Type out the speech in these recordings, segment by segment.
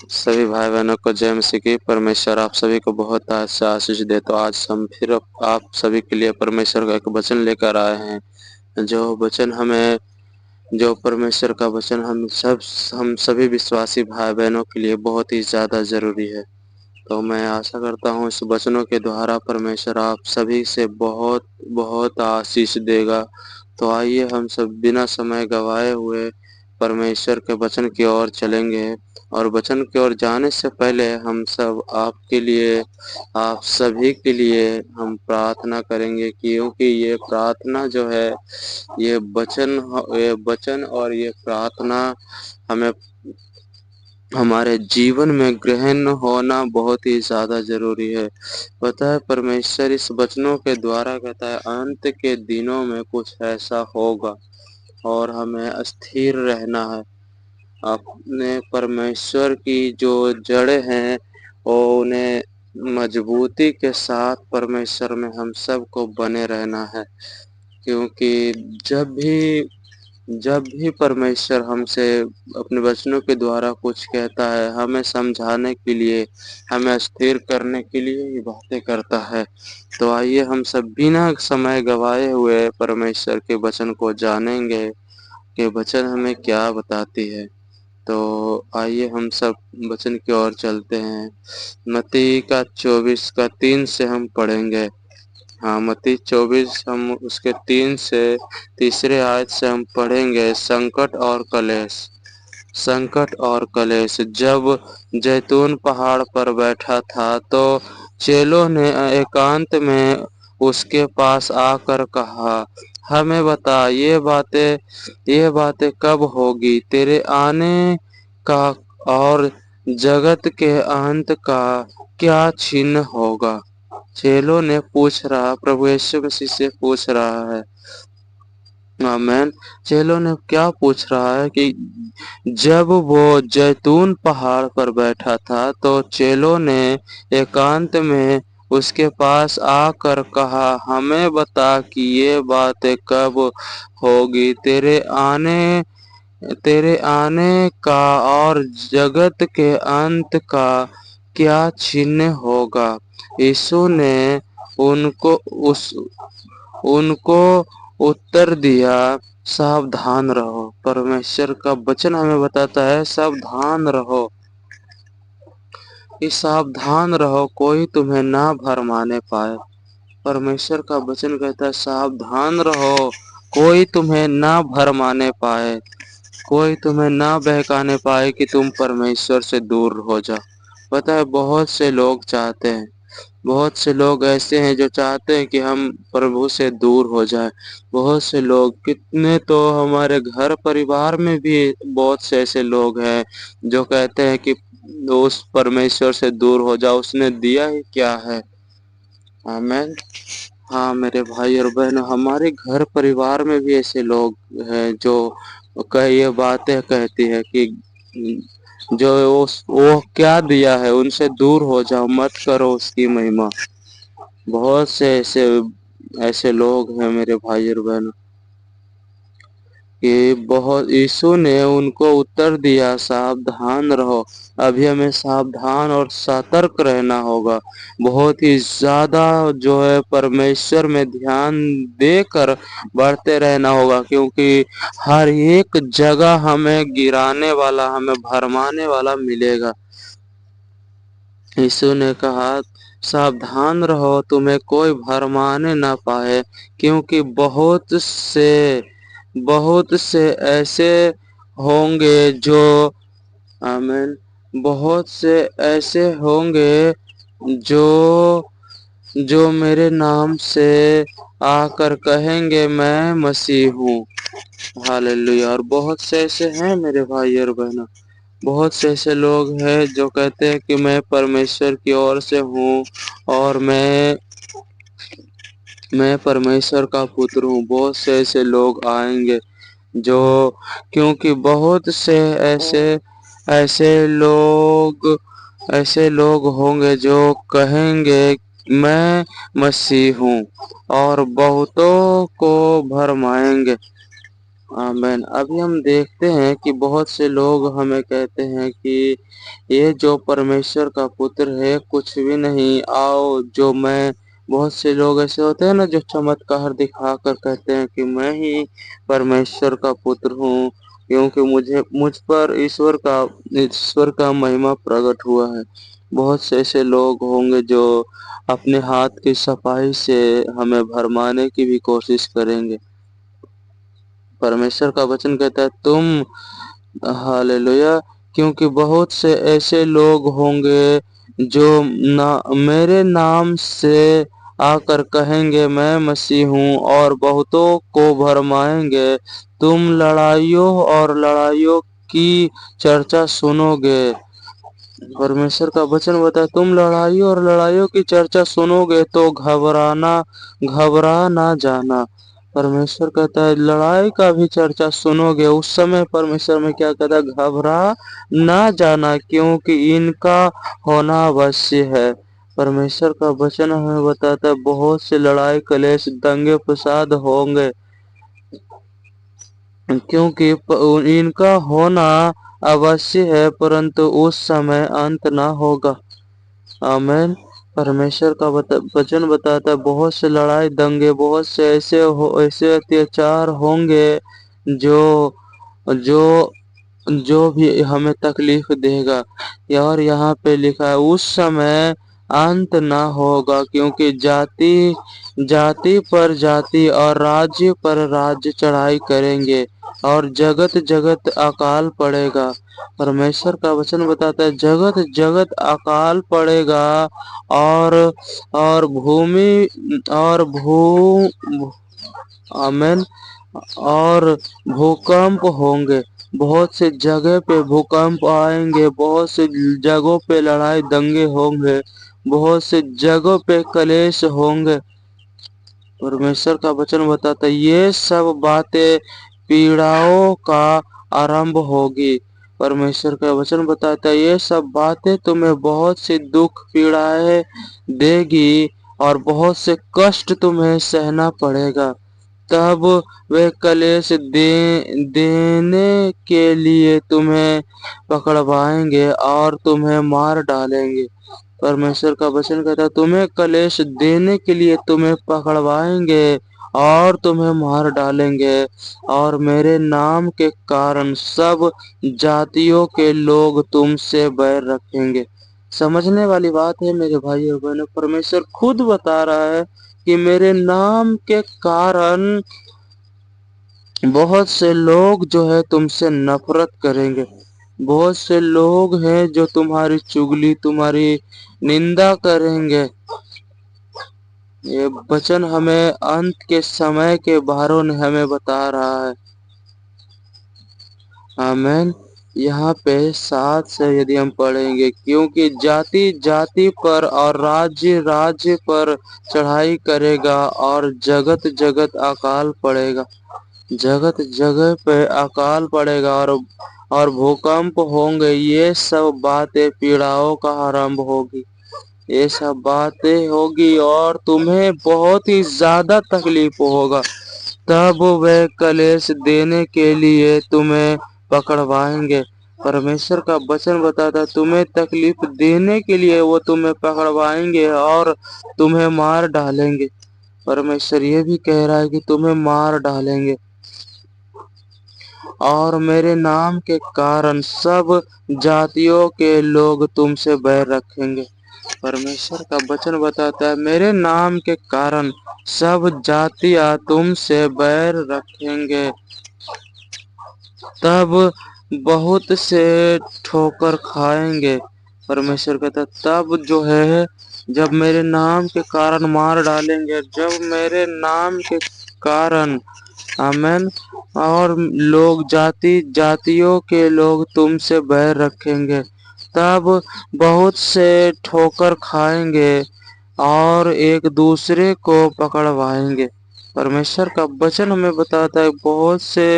سبھی بھائی بہنوں کو جے مسیح کی پرمیشور آپ سبھی کو بہت سے آشیش دے، تو آج ہم پھر آپ سبھی کے لیے پرمیشور کا ایک وچن لے کر آئے ہیں، جو وچن ہمیں جو پرمیشور کا وچن ہم سبھی وشواسی بھائی بہنوں کے لیے بہت ہی زیادہ ضروری ہے۔ تو میں آشا کرتا ہوں اس وچنوں کے دوارا پرمیشور آپ سبھی سے بہت بہت آشیش دے گا۔ تو آئیے ہم سب بنا سمے گوائے ہوئے پرمیشور کے وچن کی اور چلیں گے، اور وچن کی اور جانے سے پہلے ہم سب آپ کے لیے آپ سبھی کے لیے ہم پرارتھنا کریں گے، کیونکہ یہ پرارتھنا جو ہے یہ وچن اور یہ پرارتھنا ہمیں ہمارے جیون میں گرہن ہونا بہت ہی زیادہ ضروری ہے۔ پتہ ہے پرمیشور اس وچنوں کے دوارا کہتا ہے انت کے دنوں میں کچھ ایسا ہوگا اور ہمیں استھر رہنا ہے اپنے پرمیشور کی جو جڑیں ہیں وہ انہیں مضبوطی کے ساتھ پرمیشور میں ہم سب کو بنے رہنا ہے، کیونکہ جب بھی پرمیشور ہم سے اپنے وچنوں کے دوارا کچھ کہتا ہے، ہمیں سمجھانے کے لیے، ہمیں استھر کرنے کے لیے یہ باتیں کرتا ہے۔ تو آئیے ہم سب بنا سمے گوائے ہوئے پرمیشور کے وچن کو جانیں گے کہ وچن ہمیں کیا بتاتی ہے۔ تو آئیے ہم سب وچن کی اور چلتے ہیں۔ متی کا 24:3 سے ہم پڑھیں گے۔ ہاں، متی 24 ہم اس کے 3 سے تیسرے آیت سے ہم پڑھیں گے۔ سنکٹ اور کلیش جب زیتون پہاڑ پر بیٹھا تھا تو چیلوں نے ایکانت میں اس کے پاس آ کر کہا، ہمیں بتا یہ باتیں کب ہوگی، تیرے آنے کا اور جگت کے انت کا کیا چنہ ہوگا؟ چیلوں نے پربھو یسوع مسیح سے پوچھ رہا ہے، آمین۔ چیلوں نے کیا پوچھ رہا ہے کہ جب وہ زیتون پہاڑ پر بیٹھا تھا تو چیلوں نے ایکانت میں اس کے پاس آ کر کہا، ہمیں بتا کہ یہ باتیں کب ہوگی، تیرے آنے کا اور جگت کے انت کا کیا چنہ ہوگا؟ یسوع نے ان کو اتر دیا، ساودھان رہو۔ پرمیشور کا وچن ہمیں بتاتا ہے ساودھان رہو، ساودھان رہو، کوئی تمہیں نہ بھرمانے پائے۔ پرمیشور کا وچن کہتا ہے ساودھان رہو، کوئی تمہیں نہ بھرمانے پائے، کوئی تمہیں نہ بہکانے پائے کہ تم پرمیشور سے دور ہو جاؤ۔ پتہ ہے بہت سے لوگ ایسے ہیں جو چاہتے ہیں کہ ہم پربھو سے دور ہو جائیں۔ بہت سے لوگ، کتنے تو ہمارے گھر پریوار میں بھی بہت سے ایسے لوگ ہیں جو کہتے ہیں کہ اس پرمیشور سے دور ہو جاؤ، اس نے دیا ہی کیا ہے؟ آمین۔ ہاں میرے بھائی اور بہن، ہمارے گھر پریوار میں بھی ایسے لوگ ہیں جو یہ باتیں کہتی ہے کہ جو وہ کیا دیا ہے ان سے دور ہو جاؤ، مت کرو اس کی مہما۔ بہت سے ایسے لوگ ہیں میرے بھائی اور بہن کہ یسوع نے ان کو اتر دیا، ساودھان رہو۔ ابھی ہمیں ساودھان اور سترک رہنا ہوگا، بہت ہی زیادہ جو ہے پرمیشور میں دھیان دے کر بڑھتے رہنا ہوگا، کیونکہ ہر ایک جگہ ہمیں گرانے والا، ہمیں بھرمانے والا ملے گا۔ یسوع نے کہا ساودھان رہو، تمہیں کوئی بھرمانے نہ پائے، کیونکہ بہت سے ایسے ہوں گے آمین، بہت سے ایسے ہوں گے جو میرے نام سے آ کر کہیں گے میں مسیح ہوں۔ ہاللویا۔ اور بہت سے ایسے ہیں میرے بھائی اور بہنوں، بہت سے ایسے لوگ ہیں جو کہتے ہیں کہ میں پرمیشور کی اور سے ہوں اور میں پرمیشور کا پتر ہوں۔ بہت سے ایسے لوگ آئیں گے کیونکہ بہت سے ایسے لوگ ہوں گے جو کہیں گے میں مسیح ہوں اور بہتوں کو بھرمائیں گے۔ آمین۔ ابھی ہم دیکھتے ہیں کہ بہت سے لوگ ہمیں کہتے ہیں کہ یہ جو پرمیشور کا پتر ہے کچھ بھی نہیں، آؤ جو میں بہت سے لوگ ایسے ہوتے ہیں نا جو چمتکار دکھا کر کہتے ہیں کہ میں ہی پرمیشور کا پتر ہوں، کیونکہ مجھ پر ایشور کا مہمہ پرگٹ ہوا ہے۔ بہت سے ایسے لوگ ہوں گے جو اپنے ہاتھ کی صفائی سے ہمیں بھرمانے کی بھی کوشش کریں گے۔ پرمیشور کا وچن کہتا ہے ہاللویا، کیونکہ بہت سے ایسے لوگ ہوں گے جو میرے نام سے آ کر کہیں گے میں مسیح ہوں، اور بہتوں کو بھرمائیں گے۔ تم لڑائیوں کی چرچا سنو گے۔ پرمیشور کا وچن بتا ہے تم لڑائیوں کی چرچا سنو گے تو گھبرا نہ جانا۔ پرمیشور کہتا ہے لڑائی کا بھی چرچا سنو گے، اس سمے پرمیشور میں کیا کہتا ہے گھبرا نہ جانا، کیونکہ ان کا ہونا اوشیہ ہے۔ پرمیشور کا وچن ہمیں بتاتا ہے بہت سے لڑائی کلیش دنگے فساد ہوں گے، کیونکہ ان کا ہونا اوشیہ ہے، پرنتو اس سمے انت نہ ہوگا۔ آمین۔ پرمیشور کا وچن بتاتا ہے بہت سے لڑائی دنگے، بہت سے ایسے اتیاچار ہوں گے جو بھی ہمیں تکلیف دے گا، اور یہاں پہ لکھا ہے اس سمے انت نہ ہوگا، کیونکہ جاتی پر جاتی اور راجیہ پر راجیہ چڑھائی کریں گے، اور جگت جگت اکال پڑے گا۔ پرمیشور کا وچن بتاتا ہے جگت جگت اکال پڑے گا، اور آمین، اور بھوکمپ ہوں گے۔ بہت سے جگہ پہ بھوکمپ آئیں گے، بہت سے جگہوں پہ لڑائی دنگے ہوں گے، بہت سے جگہوں پہ کلیش ہوں گے۔ پرمیشور کا وچن بتاتا ہے یہ سب باتیں پیڑاؤں کا آرمب ہوگی۔ پرمیشور کا وچن بتاتا ہے یہ سب باتیں تمہیں بہت سی دکھ پیڑائیں دے گی، اور بہت سے کشٹ تمہیں سہنا پڑے گا۔ تب وہ کلیش دینے کے لیے تمہیں پکڑوائیں گے اور تمہیں مار ڈالیں گے۔ پرمیشور کا وچن کہتا ہے تمہیں کلیش دینے کے لیے تمہیں پکڑوائیں گے اور تمہیں مار ڈالیں گے، اور میرے نام کے کارن سب جاتیوں کے لوگ تم سے بیر رکھیں گے۔ سمجھنے والی بات ہے میرے بھائی اور بہنوں، پرمیشور خود بتا رہا ہے کہ میرے نام کے کارن بہت سے لوگ جو ہے تم سے نفرت کریں گے، بہت سے لوگ ہیں جو تمہاری چگلی تمہاری نندا کریں گے۔ یہ وچن ہمیں انت کے سمے کے بارے میں ہمیں بتا رہا ہے۔ آمین۔ یہاں پہ 7 سے یدی ہم پڑھیں گے کیونکہ جاتی جاتی پر اور راجیہ پر چڑھائی کرے گا، اور جگت جگت اکال پڑے گا۔ جگت جگہ پہ اکال پڑے گا اور بھوکمپ ہوں گے، یہ سب باتیں پیڑاؤں کا آرمب ہوگی۔ یہ سب باتیں ہوگی اور تمہیں بہت ہی زیادہ تکلیف ہوگا۔ تب وہ کلیش دینے کے لیے تمہیں پکڑوائیں گے۔ پرمیشور کا وچن بتاتا ہے تمہیں تکلیف دینے کے لیے وہ تمہیں پکڑوائیں گے اور تمہیں مار ڈالیں گے۔ پرمیشور یہ بھی کہہ رہا ہے کہ تمہیں مار ڈالیں گے، اور میرے نام کے کارن سب جاتیوں کے لوگ تم سے بیر رکھیں گے۔ پرمیشور کا وچن بتاتا ہے میرے نام کے کارن سب جاتیاں تم سے بیر رکھیں گے، تب بہت سے ٹھوکر کھائیں گے۔ پرمیشور کہتا ہے تب جو ہے جب میرے نام کے کارن مار ڈالیں گے، جب میرے نام کے کارن آمین، اور لوگ جاتیوں کے لوگ تم سے بیر رکھیں گے، تب بہت سے ٹھوکر کھائیں گے اور ایک دوسرے کو پکڑوائیں گے۔ پرمیشور کا وچن ہمیں بتاتا ہے بہت سے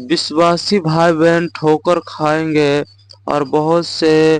وشواسی بھائی بہن ٹھوکر کھائیں گے، اور بہت سے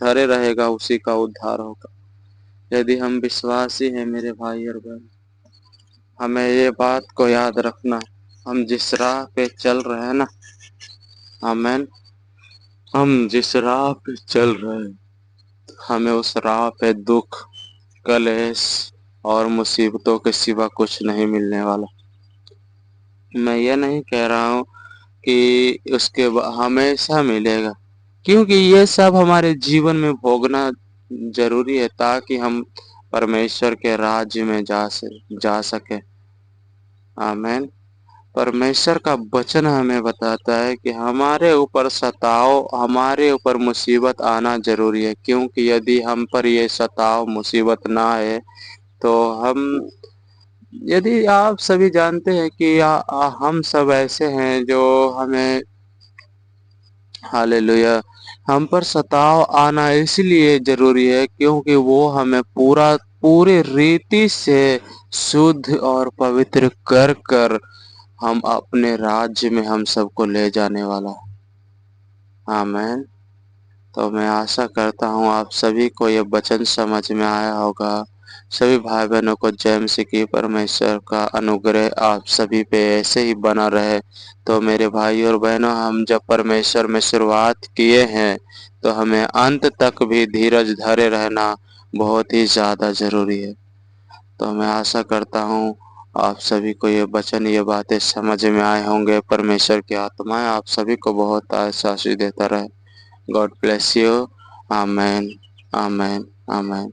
دھرے رہے گا اسی کا ادھار ہوگا۔ یدی ہم وشواسی ہیں میرے بھائی اور بہن، ہمیں یہ بات کو یاد رکھنا، ہم جس راہ پہ چل رہے ہیں نا، آمین، ہم جس راہ پہ چل رہے ہیں ہمیں اس راہ پہ دکھ، کلیش اور مصیبتوں کے سوا کچھ نہیں ملنے والا۔ میں یہ نہیں کہہ رہا ہوں کہ اس کے ہمیشہ ملے گا، کیونکہ یہ سب ہمارے جیون میں بھوگنا ضروری ہے تاکہ ہم پرمیشور کے راج میں جا سکے۔ آمین۔ پرمیشور کا وچن ہمیں بتاتا ہے کہ ہمارے اوپر ستاؤ، ہمارے اوپر مصیبت آنا ضروری ہے، کیونکہ یدی ہم پر یہ ستاؤ مصیبت نہ آئے تو یدی آپ سبھی جانتے ہیں کہ ہم سب ایسے ہیں جو ہمیں ہاللویا ہم پر ستاؤ آنا اس لیے ضروری ہے کیونکہ وہ ہمیں پورے ریتی سے شدھ اور پوتر کر ہم اپنے راج میں ہم سب کو لے جانے والا ہے۔ آمین۔ تو میں آشا کرتا ہوں آپ سبھی کو یہ وچن سمجھ میں آیا ہوگا۔ سبھی بھائی بہنوں کو جے مسیح کی پرمیشور کا انوگرہ آپ سبھی پہ ایسے ہی بنا رہے۔ تو میرے بھائی اور بہنوں، ہم جب پرمیشور میں شروعات کیے ہیں تو ہمیں انت تک بھی دھیرج دھرے رہنا بہت ہی زیادہ ضروری ہے۔ تو میں آشا کرتا ہوں آپ سبھی کو یہ وچن، یہ باتیں سمجھ میں آئے ہوں گے۔ پرمیشور کی آتمائیں آپ سبھی کو بہت آشیش دیتا رہے۔ God bless you. Amen. Amen. Amen.